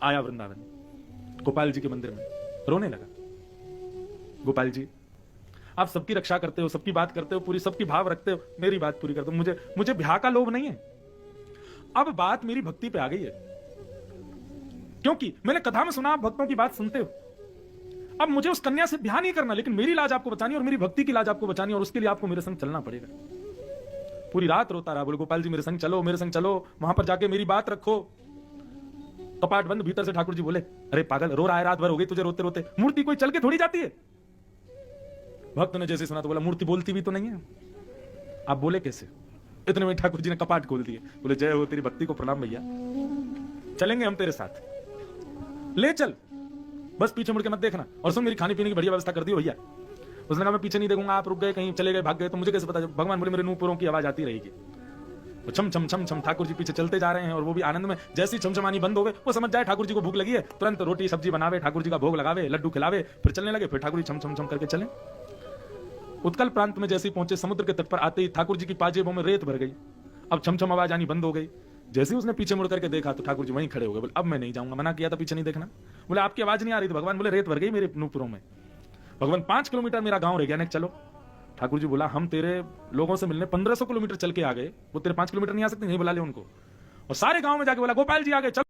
आया वृंदावन, गोपाल जी के मंदिर में रोने लगा। गोपाल जी, आप सबकी रक्षा करते हो, सबकी बात करते हो, पूरी सबकी भाव रखते हो, मेरी बात पूरी कर दो। मुझे ब्याह का लोभ नहीं है। अब बात मेरी भक्ति पे आ गई है, क्योंकि मैंने कथा में सुना आप भक्तों की बात सुनते हो। अब मुझे उस कन्या से ब्याह नहीं करना, लेकिन मेरी लाज आपको बचानी और मेरी भक्ति की लाज आपको बचानी, और उसके लिए आपको मेरे संग चलना पड़ेगा। पूरी रात रोता रहा, बोले गोपाल जी मेरे संग चलो, मेरे संग चलो, वहां पर जाके मेरी बात रखो। कपाट बंद, भीतर से ठाकुर जी बोले, अरे पागल, रो रहा है, रात भर हो गई तुझे रोते रोते, मूर्ति कोई चल के थोड़ी जाती है। भक्त ने जैसे सुना तो बोला, मूर्ति बोलती भी तो नहीं है, आप बोले कैसे? इतने में ठाकुर जी ने कपाट खोल दिए, बोले जय हो तेरी भक्ति को प्रणाम भैया, चलेंगे हम तेरे साथ, ले चल, बस पीछे मुड़ के मत देखना, और सुन मेरी खाने पीने की बढ़िया व्यवस्था कर दी भैया। उसने कहा मैं पीछे नहीं देखूंगा, आप रुक गए कहीं चले गए भाग गए तो मुझे कैसे पता? भगवान बोले मेरे नूपुरों की आवाज आती रहेगी। तो छम छम छम छम ठाकुर जी पीछे चलते जा रहे हैं, और वो भी आनंद में। जैसी छमछमानी बंद हो गए, वो समझ जाए ठाकुर जी को भूख लगी है, तुरंत रोटी सब्जी बनावे, ठाकुर जी का भोग लगावे, लड्डू खिलावे, फिर चलने लगे। फिर ठाकुर जी छम छम छम करके चले। उत्कल प्रांत में जैसे पहुंचे, समुद्र के तट पर आते ही ठाकुर जी की पाजेबों में रेत भर गई। अब छमछम आवाज आनी बंद हो गई। जैसे उसने पीछे मुड़ करके देखा तो ठाकुर जी वहीं खड़े हो गए। बोले अब मैं नहीं जाऊंगा, मना किया था पीछे नहीं देखना। बोले आपकी आवाज नहीं आ रही थी। भगवान बोले रेत भर गई मेरे नूपुरों में। भगवान 5 किलोमीटर मेरा गांव रह गया, नेक्स्ट चलो। ठाकुर जी बोला हम तेरे लोगों से मिलने 1500 किलोमीटर चल के आ गए, वो तेरे 5 किलोमीटर नहीं आ सकते, नहीं बुला ले उनको। और सारे गांव में जाके बोला गोपाल जी आ गए, चलो।